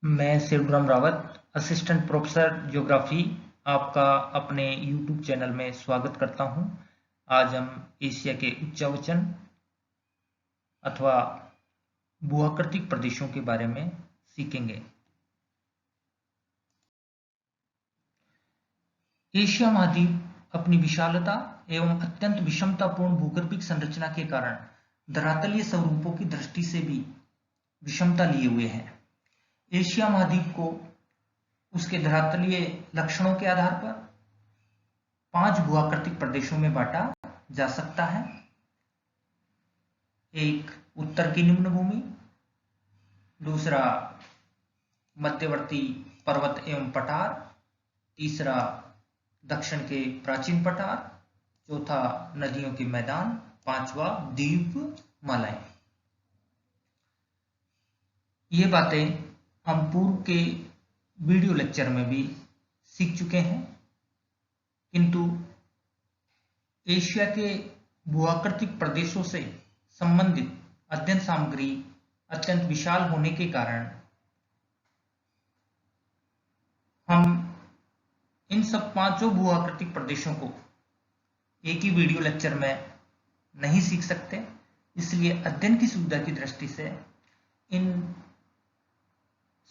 मैं Shivram Rawat, assistant professor geography, आपका अपने यूट्यूब चैनल में स्वागत करता हूं। आज हम एशिया के उच्चावचन अथवा भूआकृतिक प्रदेशों के बारे में सीखेंगे। एशिया महाद्वीप अपनी विशालता एवं अत्यंत विषमतापूर्ण भूगर्भिक संरचना के कारण धरातलीय स्वरूपों की दृष्टि से भी विषमता लिए हुए है। एशिया महाद्वीप को उसके धरातलीय लक्षणों के आधार पर 5 भूआकृतिक प्रदेशों में बांटा जा सकता है। एक उत्तर की निम्न भूमि, दूसरा मध्यवर्ती पर्वत एवं पठार, तीसरा दक्षिण के प्राचीन पठार, चौथा नदियों के मैदान, पांचवा द्वीपमालाएं। ये बातें हम पूर्व के वीडियो लेक्चर में भी सीख चुके हैं, किंतु एशिया के भूआकृतिक प्रदेशों से संबंधित अध्ययन सामग्री अत्यंत विशाल होने के कारण हम इन सब 5 भूआकृतिक प्रदेशों को एक ही वीडियो लेक्चर में नहीं सीख सकते। इसलिए अध्ययन की सुविधा की दृष्टि से इन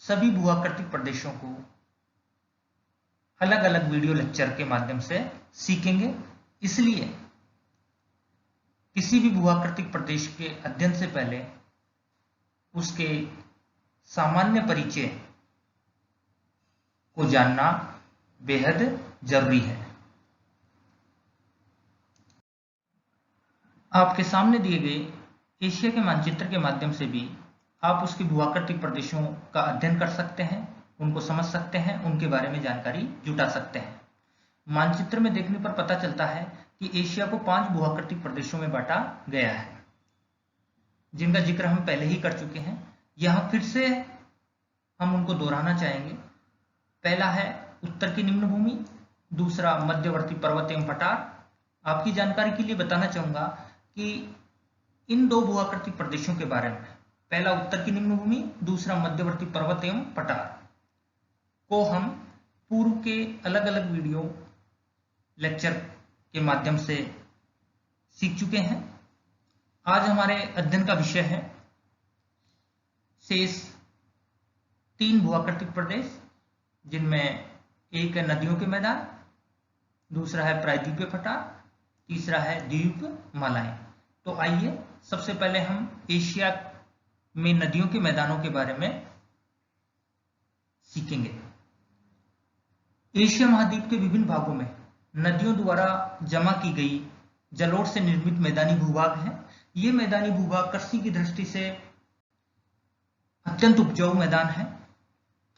सभी भूआकृतिक प्रदेशों को अलग अलग वीडियो लेक्चर के माध्यम से सीखेंगे। इसलिए किसी भी भूआकृतिक प्रदेश के अध्ययन से पहले उसके सामान्य परिचय को जानना बेहद जरूरी है। आपके सामने दिए गए एशिया के मानचित्र के माध्यम से भी आप उसके भूआकृतिक प्रदेशों का अध्ययन कर सकते हैं, उनको समझ सकते हैं, उनके बारे में जानकारी जुटा सकते हैं। मानचित्र में देखने पर पता चलता है कि एशिया को 5 भूआकृतिक प्रदेशों में बांटा गया है, जिनका जिक्र हम पहले ही कर चुके हैं। यहां फिर से हम उनको दोहराना चाहेंगे। पहला है उत्तर की निम्न भूमि, दूसरा मध्यवर्ती पर्वत एवं पठार। आपकी जानकारी के लिए बताना चाहूंगा कि इन 2 भूआकृतिक प्रदेशों के बारे में, पहला उत्तर की निम्न भूमि, दूसरा मध्यवर्ती पर्वत एवं पठार, को हम पूर्व के अलग अलग वीडियो लेक्चर के माध्यम से सीख चुके हैं। आज हमारे अध्ययन का विषय है शेष 3 भूआकृतिक प्रदेश, जिनमें एक है नदियों के मैदान, दूसरा है प्रायद्वीपीय पठार, तीसरा है द्वीपमालाएं। तो आइए सबसे पहले हम एशिया में नदियों के मैदानों के बारे में सीखेंगे। एशिया महाद्वीप के विभिन्न भागों में नदियों द्वारा जमा की गई जलोढ़ से निर्मित मैदानी भूभाग है। ये मैदानी भूभाग कृषि की दृष्टि से अत्यंत उपजाऊ मैदान है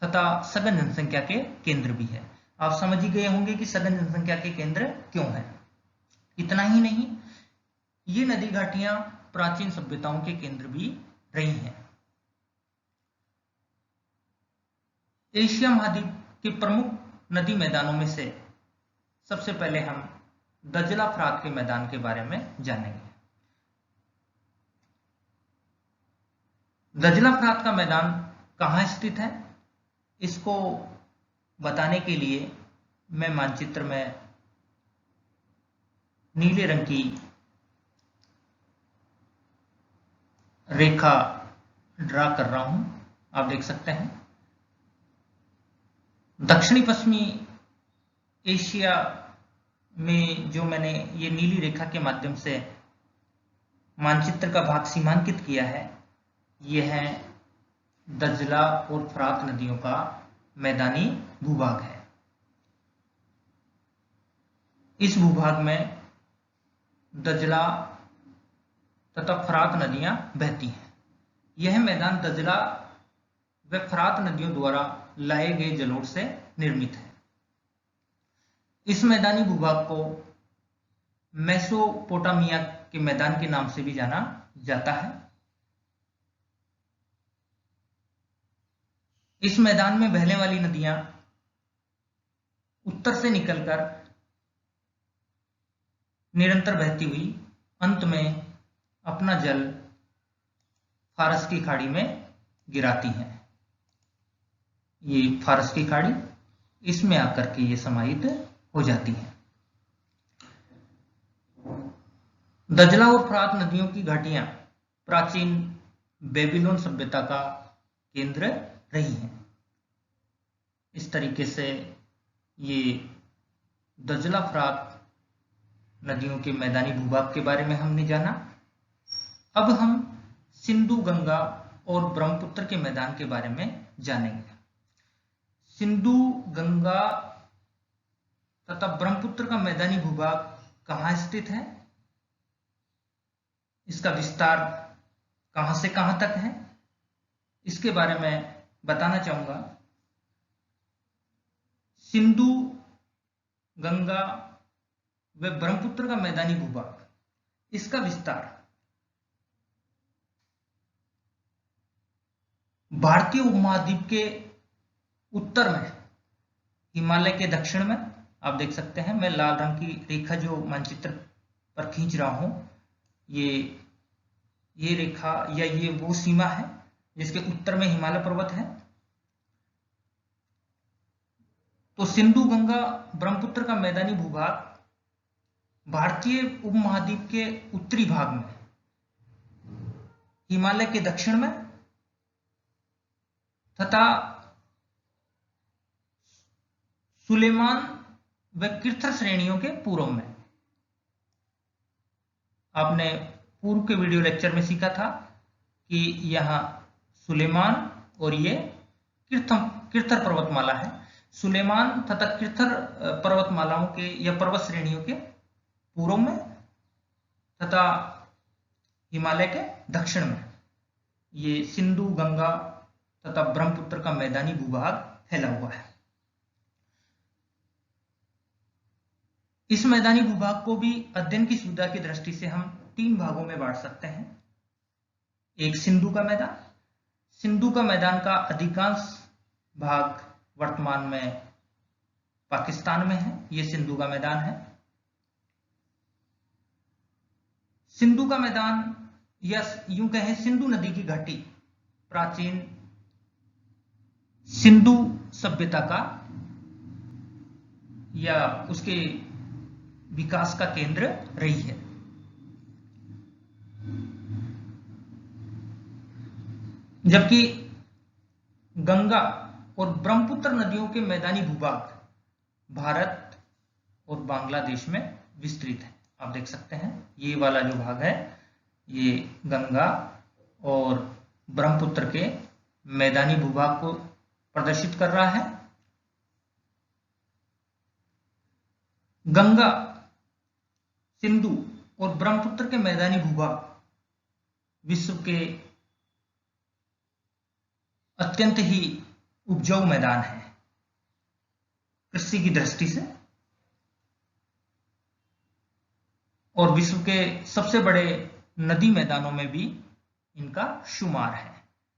तथा सघन जनसंख्या के केंद्र भी है। आप समझ ही गए होंगे कि सघन जनसंख्या के केंद्र क्यों है। इतना ही नहीं, ये नदी घाटियां प्राचीन सभ्यताओं के केंद्र भी रही हैं। एशिया महाद्वीप के प्रमुख नदी मैदानों में से सबसे पहले हम दजला फरात के मैदान के बारे में जानेंगे। दजला फरात का मैदान कहां स्थित है, इसको बताने के लिए मैं मानचित्र में नीले रंग की रेखा ड्रा कर रहा हूं। आप देख सकते हैं दक्षिणी पश्चिमी एशिया में जो मैंने ये नीली रेखा के माध्यम से मानचित्र का भाग सीमांकित किया है, यह है दजला और फरात नदियों का मैदानी भूभाग है। इस भूभाग में दजला तथा फरात नदियां बहती हैं। यह मैदान दजला व फरात नदियों द्वारा लाए गए जलोढ़ से निर्मित है। इस मैदानी भूभाग को मेसोपोटामिया के मैदान के नाम से भी जाना जाता है। इस मैदान में बहने वाली नदियां उत्तर से निकलकर निरंतर बहती हुई अंत में अपना जल फारस की खाड़ी में गिराती हैं। ये फारस की खाड़ी, इसमें आकर के ये समाहित हो जाती है। दजला और फरात नदियों की घाटियां प्राचीन बेबीलोन सभ्यता का केंद्र रही हैं। इस तरीके से ये दजला फरात नदियों के मैदानी भूभाग के बारे में हमने जाना। अब हम सिंधु, गंगा और ब्रह्मपुत्र के मैदान के बारे में जानेंगे। सिंधु, गंगा तथा ब्रह्मपुत्र का मैदानी भूभाग कहाँ स्थित है, इसका विस्तार कहां से कहां तक है, इसके बारे में बताना चाहूंगा। सिंधु, गंगा व ब्रह्मपुत्र का मैदानी भूभाग, इसका विस्तार भारतीय उपमहाद्वीप के उत्तर में, हिमालय के दक्षिण में, आप देख सकते हैं मैं लाल रंग की रेखा जो मानचित्र पर खींच रहा हूं, ये रेखा या ये वो सीमा है जिसके उत्तर में हिमालय पर्वत है। तो सिंधु, गंगा, ब्रह्मपुत्र का मैदानी भूभाग भारतीय उपमहाद्वीप के उत्तरी भाग में, हिमालय के दक्षिण में तथा सुलेमान व किर्थर श्रेणियों के पूर्व में। आपने पूर्व के वीडियो लेक्चर में सीखा था कि यहां सुलेमान और ये किर्थर पर्वतमाला है। सुलेमान तथा किर्थर पर्वतमालाओं के या पर्वत श्रेणियों के पूर्व में तथा हिमालय के दक्षिण में ये सिंधु, गंगा तथा ब्रह्मपुत्र का मैदानी भूभाग फैला हुआ है। इस मैदानी भूभाग को भी अध्ययन की सुविधा की दृष्टि से हम 3 भागों में बांट सकते हैं। एक सिंधु का मैदान। सिंधु का मैदान का अधिकांश भाग वर्तमान में पाकिस्तान में है, यह सिंधु का मैदान है। सिंधु का मैदान या यूं कहें सिंधु नदी की घाटी प्राचीन सिंधु सभ्यता का या उसके विकास का केंद्र रही है। जबकि गंगा और ब्रह्मपुत्र नदियों के मैदानी भूभाग भारत और बांग्लादेश में विस्तृत है। आप देख सकते हैं ये वाला जो भाग है ये गंगा और ब्रह्मपुत्र के मैदानी भूभाग को प्रदर्शित कर रहा है। गंगा, सिंधु और ब्रह्मपुत्र के मैदानी भूभाग विश्व के अत्यंत ही उपजाऊ मैदान है कृषि की दृष्टि से, और विश्व के सबसे बड़े नदी मैदानों में भी इनका शुमार है।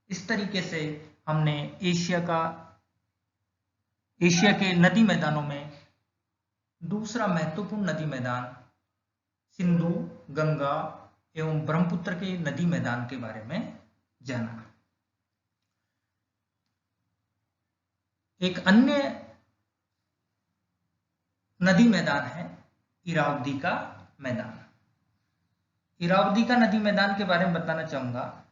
इस तरीके से हमने एशिया के नदी मैदानों में दूसरा महत्वपूर्ण नदी मैदान सिंधु, गंगा एवं ब्रह्मपुत्र के नदी मैदान के बारे में जाना। एक अन्य नदी मैदान है इरावदी का मैदान। इरावदी का नदी मैदान के बारे में बताना चाहूंगा।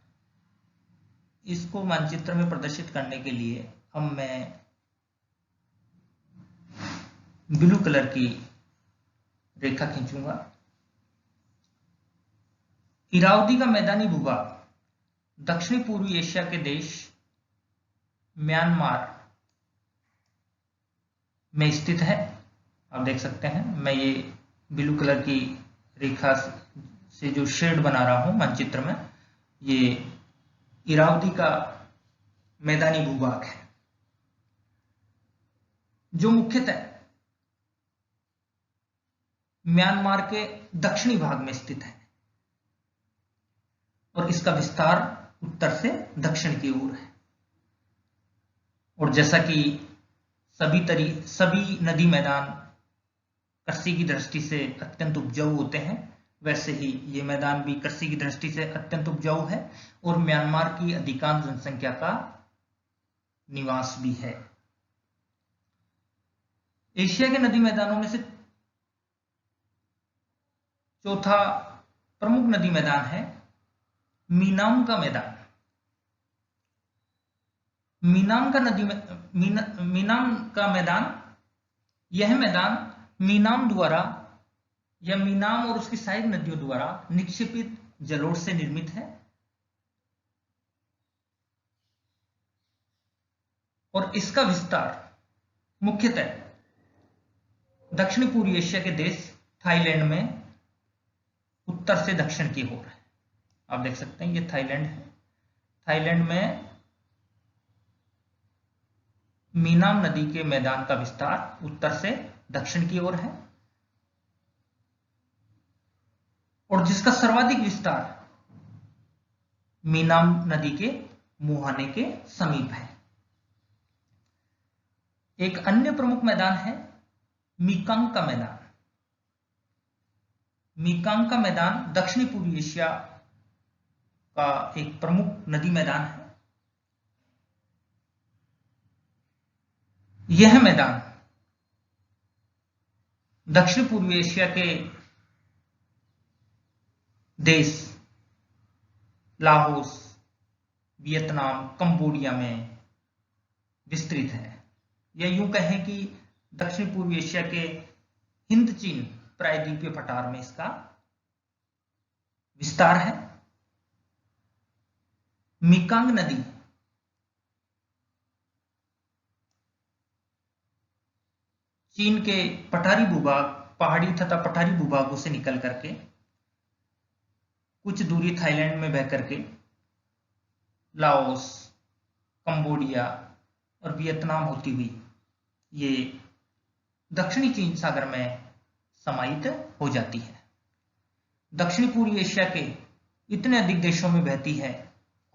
इसको मानचित्र में प्रदर्शित करने के लिए मैं ब्लू कलर की रेखा खींचूंगा। इरावदी का मैदानी भूभाग दक्षिणी पूर्वी एशिया के देश म्यांमार में स्थित है। आप देख सकते हैं मैं ये ब्लू कलर की रेखा से जो शेड बना रहा हूं मानचित्र में, ये इरावदी का मैदानी भूभाग है जो मुख्यतः म्यांमार के दक्षिणी भाग में स्थित है और इसका विस्तार उत्तर से दक्षिण की ओर है। और जैसा कि सभी नदी मैदान कृषि की दृष्टि से अत्यंत उपजाऊ होते हैं, वैसे ही ये मैदान भी कृषि की दृष्टि से अत्यंत उपजाऊ है और म्यांमार की अधिकांश जनसंख्या का निवास भी है। एशिया के नदी मैदानों में से चौथा प्रमुख नदी मैदान है मीनाम का मैदान। मीनाम का मैदान, यह मैदान मीनाम द्वारा या मीनाम और उसकी सहायक नदियों द्वारा निक्षेपित जलोढ़ से निर्मित है और इसका विस्तार मुख्यतः दक्षिण पूर्वी एशिया के देश थाईलैंड में उत्तर से दक्षिण की ओर है। आप देख सकते हैं ये थाईलैंड है। थाईलैंड में मीनाम नदी के मैदान का विस्तार उत्तर से दक्षिण की ओर है और जिसका सर्वाधिक विस्तार मीनाम नदी के मुहाने के समीप है। एक अन्य प्रमुख मैदान है मीकांग का मैदान। मीकांग का मैदान दक्षिणी पूर्वी एशिया का एक प्रमुख नदी मैदान है। यह मैदान दक्षिण पूर्वी एशिया के देश लाओस, वियतनाम, कंबोडिया में विस्तृत है। या यूं कहें कि दक्षिण पूर्वी एशिया के हिंद चीन प्रायद्वीपीय पठार में इसका विस्तार है। मीकांग नदी चीन के पठारी भूभाग, पहाड़ी तथा पठारी भूभागों से निकल करके कुछ दूरी थाईलैंड में बह करके लाओस, कंबोडिया और वियतनाम होती हुई ये दक्षिणी चीन सागर में समाहित हो जाती है। दक्षिण पूर्वी एशिया के इतने अधिक देशों में बहती है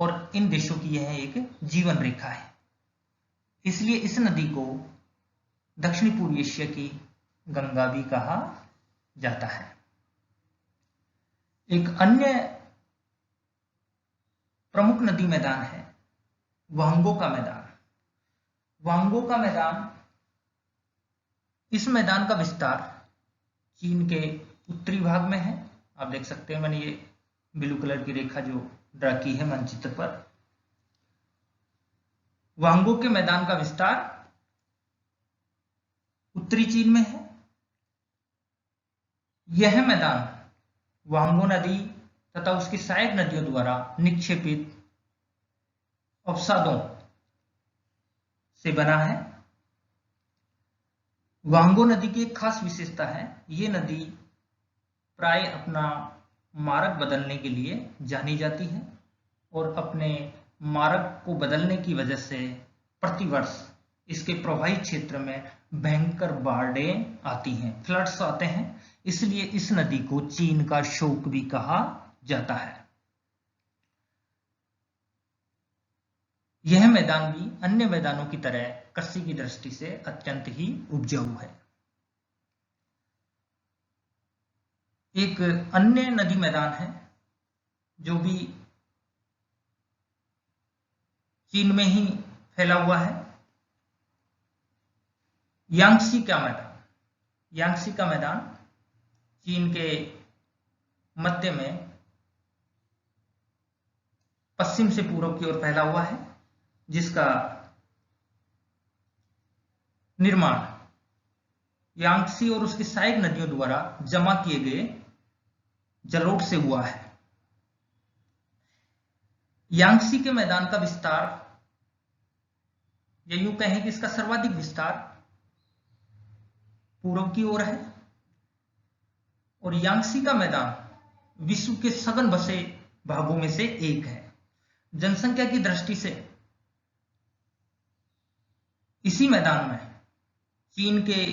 और इन देशों की यह एक जीवन रेखा है। इसलिए इस नदी को दक्षिण पूर्वी एशिया की गंगा भी कहा जाता है। एक अन्य प्रमुख नदी मैदान है वांगो का मैदान। वांगो का मैदान, इस मैदान का विस्तार चीन के उत्तरी भाग में है। आप देख सकते हैं मैंने ये ब्लू कलर की रेखा जो ड्रा की है मानचित्र पर। वांगो के मैदान का विस्तार उत्तरी चीन में है। यह मैदान वांगो नदी तथा उसकी सहायक नदियों द्वारा निक्षेपित अवसादों से बना है। वांगो नदी की एक खास विशेषता है, ये नदी प्राय अपना मार्ग बदलने के लिए जानी जाती है और अपने मार्ग को बदलने की वजह से प्रतिवर्ष इसके प्रवाही क्षेत्र में भयंकर बाढ़ें आती हैं, फ्लड्स आते हैं। इसलिए इस नदी को चीन का शोक भी कहा जाता है। यह मैदान भी अन्य मैदानों की तरह कृषि की दृष्टि से अत्यंत ही उपजाऊ है। एक अन्य नदी मैदान है जो भी चीन में ही फैला हुआ है, यांगसी का मैदान। यांगसी का मैदान चीन के मध्य में पश्चिम से पूर्व की ओर फैला हुआ है, जिसका निर्माण यांगसी और उसकी सहायक नदियों द्वारा जमा किए गए जलोढ़ से हुआ है। यांगसी के मैदान का विस्तार, या यूं कहें कि इसका सर्वाधिक विस्तार पूर्व की ओर है और यांगसी का मैदान विश्व के सघन बसे भागों में से एक है। जनसंख्या की दृष्टि से इसी मैदान में चीन के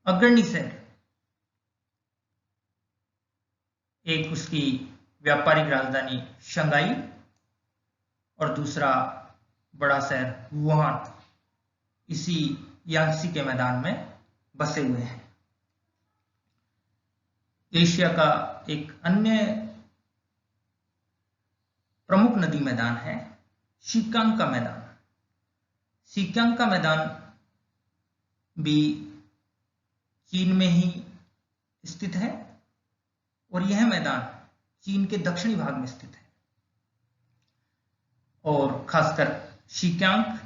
अग्रणी शहर, एक उसकी व्यापारिक राजधानी शंघाई और दूसरा बड़ा शहर वुहान, इसी यांगसी के मैदान में बसे हुए हैं। एशिया का एक अन्य प्रमुख नदी मैदान है शिकांग का मैदान। शिकांग का मैदान भी चीन में ही स्थित है और यह मैदान चीन के दक्षिणी भाग में स्थित है और खासकर शिकांग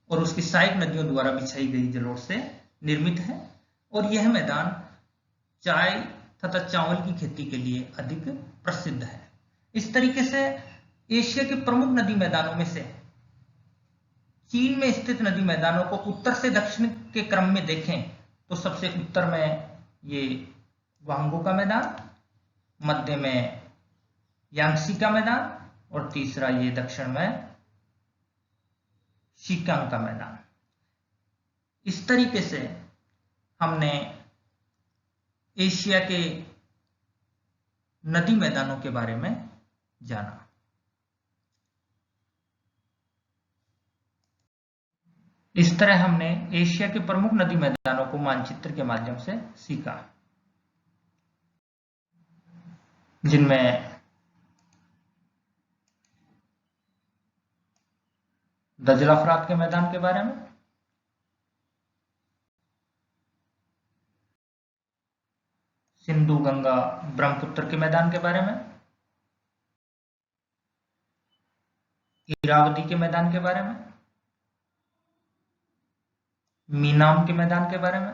और उसकी सहायक नदियों द्वारा बिछाई गई जलोढ़ से निर्मित है और यह मैदान चाय तथा चावल की खेती के लिए अधिक प्रसिद्ध है। इस तरीके से एशिया के प्रमुख नदी मैदानों में से चीन में स्थित नदी मैदानों को उत्तर से दक्षिण के क्रम में देखें तो सबसे उत्तर में ये वांगो का मैदान, मध्य में यांगसी का मैदान और तीसरा ये दक्षिण में शिकांग का मैदान। इस तरीके से हमने एशिया के नदी मैदानों के बारे में जाना। इस तरह हमने एशिया के प्रमुख नदी मैदानों को मानचित्र के माध्यम से सीखा, जिनमें दजला फरात के मैदान के बारे में, सिंधु गंगा ब्रह्मपुत्र के मैदान के बारे में, इरावती के मैदान के बारे में, मीनाम के मैदान के बारे में,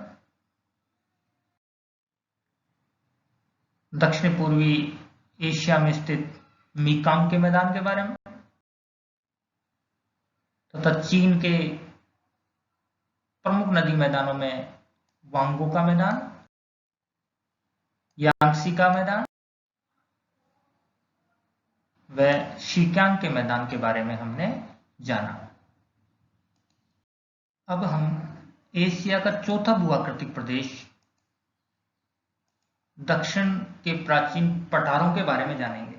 दक्षिण पूर्वी एशिया में स्थित मीकांग के मैदान के बारे में तथा चीन के प्रमुख नदी मैदानों में वांगो का मैदान, यांगसी का मैदान व शिकांग के मैदान के बारे में हमने जाना। अब हम एशिया का चौथा भूआकृतिक प्रदेश दक्षिण के प्राचीन पठारों के बारे में जानेंगे।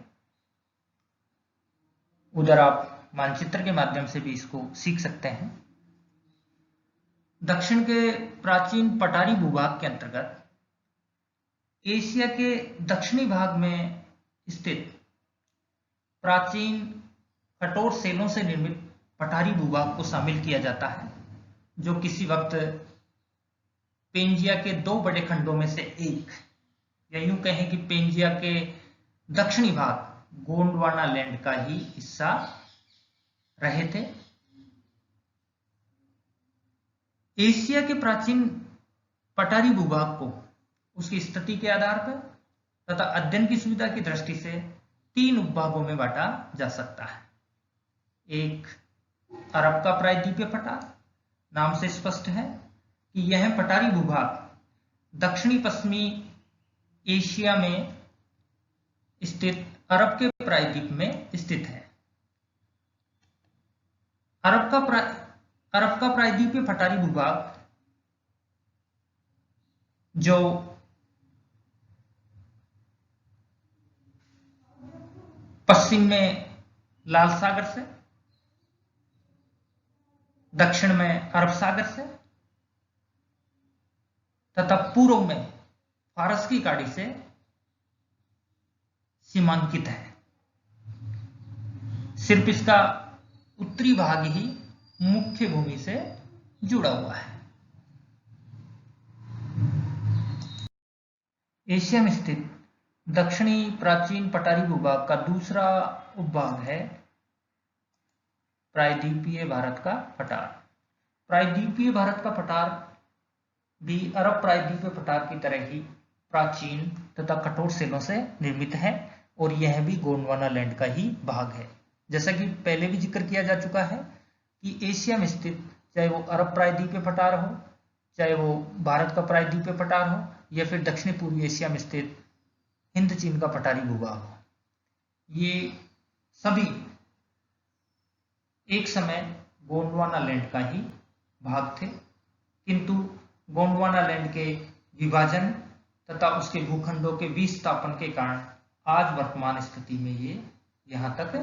उधर आप मानचित्र के माध्यम से भी इसको सीख सकते हैं। दक्षिण के प्राचीन पठारी भूभाग के अंतर्गत एशिया के दक्षिणी भाग में स्थित प्राचीन कठोर सेलों से निर्मित पठारी भूभाग को शामिल किया जाता है, जो किसी वक्त पेंजिया के दो बड़े खंडों में से एक, या यूं कहें कि पेंजिया के दक्षिणी भाग गोंडवाना लैंड का ही हिस्सा रहे थे। एशिया के प्राचीन पठारी भूभाग को उसकी स्थिति के आधार पर तथा अध्ययन की सुविधा की दृष्टि से तीन उपभागों में बांटा जा सकता है। एक अरब का प्रायद्वीपीय पठार, नाम से स्पष्ट है कि यह पठारी भूभाग दक्षिणी पश्चिमी एशिया में स्थित अरब के प्रायद्वीप में स्थित है। अरब का प्रायद्वीपीय पठारी भूभाग जो पश्चिम में लाल सागर से, दक्षिण में अरब सागर से तथा पूर्व में फारस की खाड़ी से सीमांकित है। सिर्फ इसका उत्तरी भाग ही मुख्य भूमि से जुड़ा हुआ है। एशिया में स्थित दक्षिणी प्राचीन पठारी भूभाग का दूसरा उपभाग है प्रायद्वीपीय भारत का पठार। प्रायद्वीपीय भारत का पठार भी अरब प्रायद्वीपीय पठार की तरह ही प्राचीन तथा कठोर सेलों से निर्मित है और यह भी गोंडवाना लैंड का ही भाग है। जैसा कि पहले भी जिक्र किया जा चुका है कि एशिया में स्थित, चाहे वो अरब प्रायद्वीपीय पठार हो, चाहे वो भारत का प्रायद्वीपीय पठार हो, या फिर दक्षिण पूर्वी एशिया में स्थित हिंद चीन का पठारी भूभाग हो, ये सभी एक समय गोंडवाना लैंड का ही भाग थे। किंतु गोंडवाना लैंड के विभाजन तथा उसके भूखंडों के विस्थापन के कारण आज वर्तमान स्थिति में ये यहां तक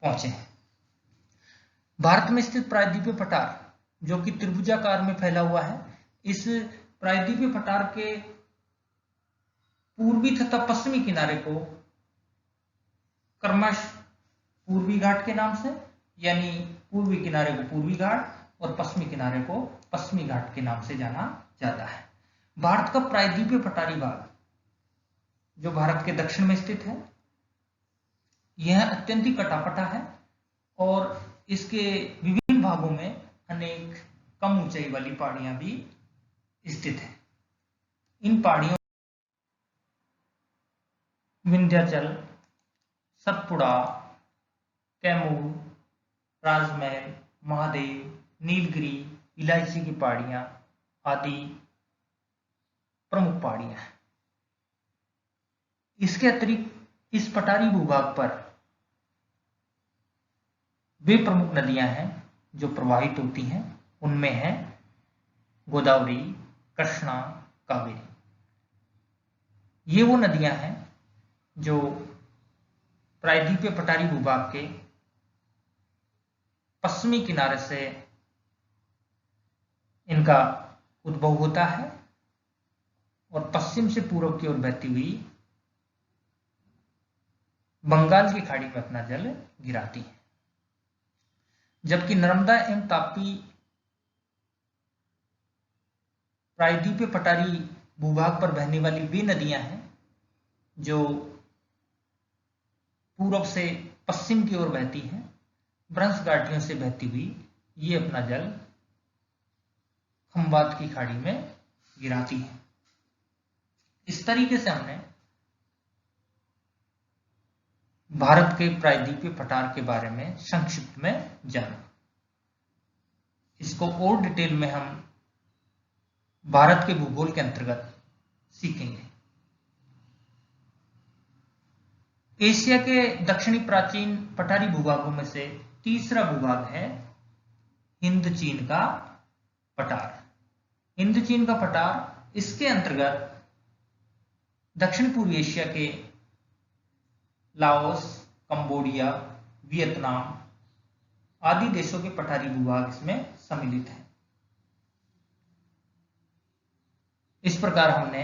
पहुंचे हैं। भारत में स्थित प्रायद्वीपीय पठार जो कि त्रिभुजाकार में फैला हुआ है, इस प्रायद्वीपीय पठार के पूर्वी तथा पश्चिमी किनारे को क्रमश पूर्वी घाट के नाम से यानी पूर्वी किनारे को पूर्वी घाट और पश्चिमी किनारे को पश्चिमी घाट के नाम से जाना जाता है। भारत का प्रायद्वीपीय पठारी भाग जो भारत के दक्षिण में स्थित है, यह अत्यंत ही कटापटा है और इसके विभिन्न भागों में अनेक कम ऊंचाई वाली पहाड़ियां भी स्थित हैं। इन पहाड़ियों विंध्याचल, सतपुड़ा, कैमूर, राजमहल, महादेव, नीलगिरी, इलायची की पहाड़ियां आदि प्रमुख पहाड़ियां हैं। इसके अतिरिक्त इस पठारी भूभाग पर वे प्रमुख नदियां हैं जो प्रवाहित होती हैं। उनमें है गोदावरी, कृष्णा, कावेरी। ये वो नदियां हैं जो प्रायद्वीपीय पठारी भूभाग के पश्चिमी किनारे से इनका उद्भव होता है और पश्चिम से पूर्व की ओर बहती हुई बंगाल की खाड़ी में अपना जल गिराती है। जबकि नर्मदा एवं तापी प्रायद्वीपीय पठारी भूभाग पर बहने वाली वे नदियां हैं जो पूर्व से पश्चिम की ओर बहती हैं, भ्रंश घाटियों से बहती हुई ये अपना जल खंबात की खाड़ी में गिराती है। इस तरीके से हमने भारत के प्रायद्वीपीय पठार के बारे में संक्षिप्त में जाना। इसको और डिटेल में हम भारत के भूगोल के अंतर्गत सीखेंगे। एशिया के दक्षिणी प्राचीन पठारी भूभागों में से तीसरा भूभाग है हिंद चीन का पठार। हिंद चीन का पठार, इसके अंतर्गत दक्षिण पूर्वी एशिया के लाओस, कंबोडिया, वियतनाम आदि देशों के पठारी भूभाग इसमें सम्मिलित हैं। इस प्रकार हमने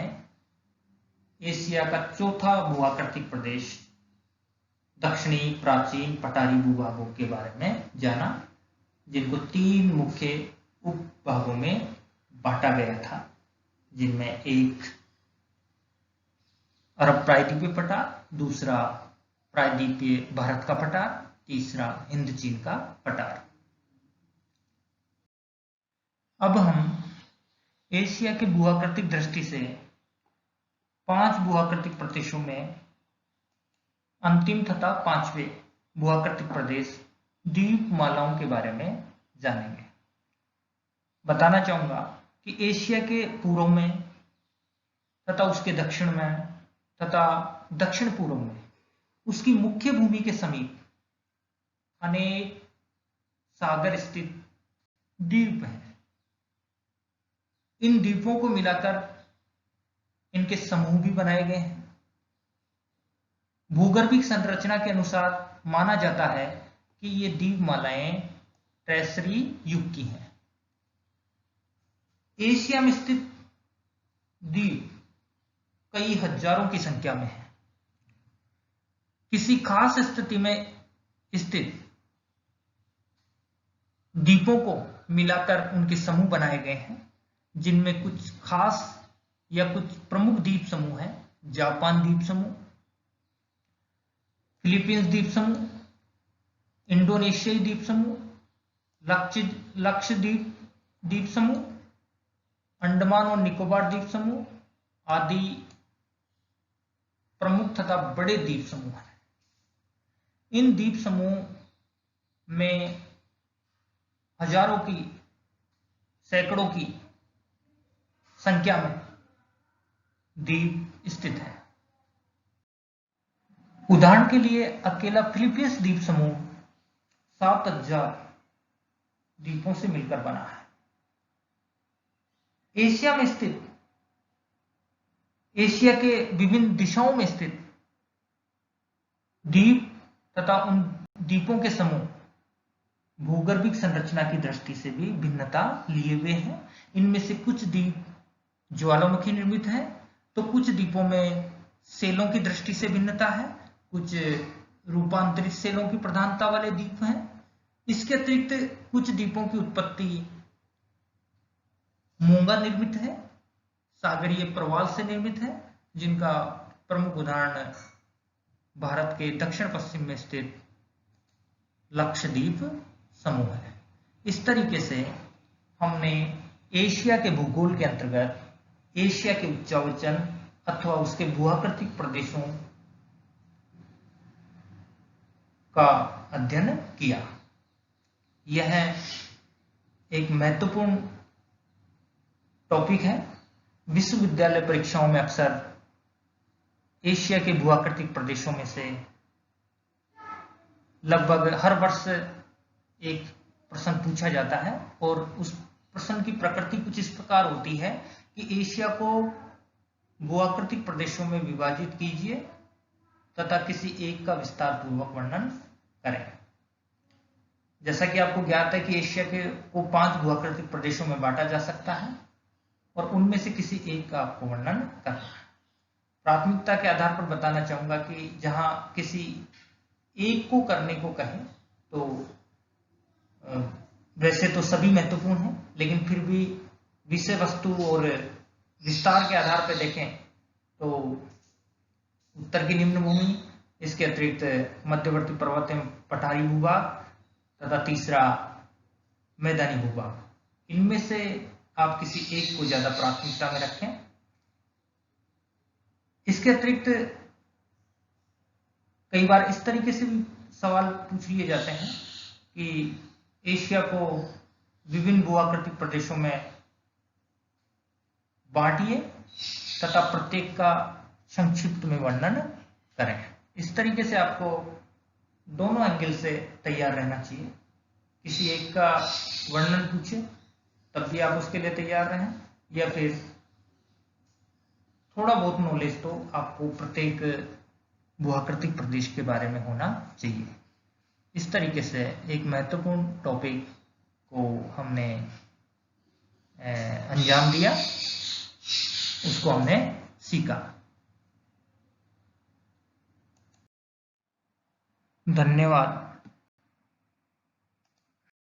एशिया का चौथा भूआकृतिक प्रदेश दक्षिणी प्राचीन पठारी भूभागों के बारे में जाना, जिनको 3 मुख्य उपभागों में बांटा गया था, जिनमें एक अरब प्रायद्वीपीय पठार, दूसरा प्रायद्वीपीय भारत का पठार, तीसरा हिंद चीन का पठार। अब हम एशिया के भूआकृतिक दृष्टि से 5 भूआकृतिक प्रदेशों में अंतिम तथा 5वें भूआकृतिक प्रदेश द्वीपमालाओं के बारे में जानेंगे। बताना चाहूंगा कि एशिया के पूर्व में तथा उसके दक्षिण में तथा दक्षिण पूर्व में उसकी मुख्य भूमि के समीप अनेक सागर स्थित द्वीप हैं। इन द्वीपों को मिलाकर इनके समूह भी बनाए गए हैं। भूगर्भिक संरचना के अनुसार माना जाता है कि ये द्वीपमालाएं ट्रेसरी युग की हैं। एशिया में स्थित द्वीप कई हजारों की संख्या में है। किसी खास स्थिति में स्थित द्वीपों को मिलाकर उनके समूह बनाए गए हैं, जिनमें कुछ खास या कुछ प्रमुख द्वीप समूह हैं। जापान द्वीप समूह, फिलीपींस द्वीप समूह, इंडोनेशियाई द्वीप समूह, लक्षद्वीप द्वीप समूह, अंडमान और निकोबार द्वीप समूह आदि प्रमुख तथा बड़े द्वीप समूह हैं। इन द्वीप समूह में हजारों की, सैकड़ों की संख्या में द्वीप स्थित है। उदाहरण के लिए अकेला फिलीपींस द्वीप समूह 7000 द्वीपों से मिलकर बना है। एशिया में स्थित, एशिया के विभिन्न दिशाओं में स्थित द्वीप तथा उन द्वीपों के समूह भूगर्भिक संरचना की दृष्टि से भी भिन्नता लिए हुए हैं। इनमें से कुछ द्वीप ज्वालामुखी निर्मित है, तो कुछ द्वीपों में सेलों की दृष्टि से भिन्नता है, कुछ रूपांतरित सेलों की प्रधानता वाले द्वीप हैं, इसके अतिरिक्त कुछ द्वीपों की उत्पत्ति मूंगा निर्मित है, सागरीय प्रवाल से निर्मित है, जिनका प्रमुख उदाहरण भारत के दक्षिण पश्चिम में स्थित लक्षद्वीप समूह है। इस तरीके से हमने एशिया के भूगोल के अंतर्गत एशिया के उच्चावचन अथवा उसके भूआकृतिक प्रदेशों का अध्ययन किया। यह एक महत्वपूर्ण टॉपिक है। विश्वविद्यालय परीक्षाओं में अक्सर एशिया के भूआकृतिक प्रदेशों में से लगभग हर वर्ष एक प्रश्न पूछा जाता है और उस प्रश्न की प्रकृति कुछ इस प्रकार होती है कि एशिया को भूआकृतिक प्रदेशों में विभाजित कीजिए तथा किसी एक का विस्तार पूर्वक वर्णन करें। जैसा कि आपको ज्ञात है कि एशिया को 5 भूआकृतिक प्रदेशों में बांटा जा सकता है और उनमें से किसी एक का आपको वर्णन करना है। प्राथमिकता के आधार पर बताना चाहूंगा कि जहां किसी एक को करने को कहे तो वैसे तो सभी महत्वपूर्ण हैं, लेकिन फिर भी विषय वस्तु और विस्तार के आधार पर देखें तो उत्तर की निम्न भूमि, इसके अतिरिक्त मध्यवर्ती पर्वत एवं पठारी भूभाग तथा तीसरा मैदानी भूभाग, इनमें से आप किसी एक को ज्यादा प्राथमिकता में रखें। इसके अतिरिक्त कई बार इस तरीके से भी सवाल पूछ लिए जाते हैं कि एशिया को विभिन्न भूआकृतिक प्रदेशों में बांटिए तथा प्रत्येक का संक्षिप्त में वर्णन करें। इस तरीके से आपको दोनों एंगल से तैयार रहना चाहिए। किसी एक का वर्णन पूछे तब भी आप उसके लिए तैयार रहें, या फिर थोड़ा बहुत नॉलेज तो आपको प्रत्येक भूआकृतिक प्रदेश के बारे में होना चाहिए। इस तरीके से एक महत्वपूर्ण टॉपिक को हमने अंजाम दिया, उसको हमने सीखा। धन्यवाद।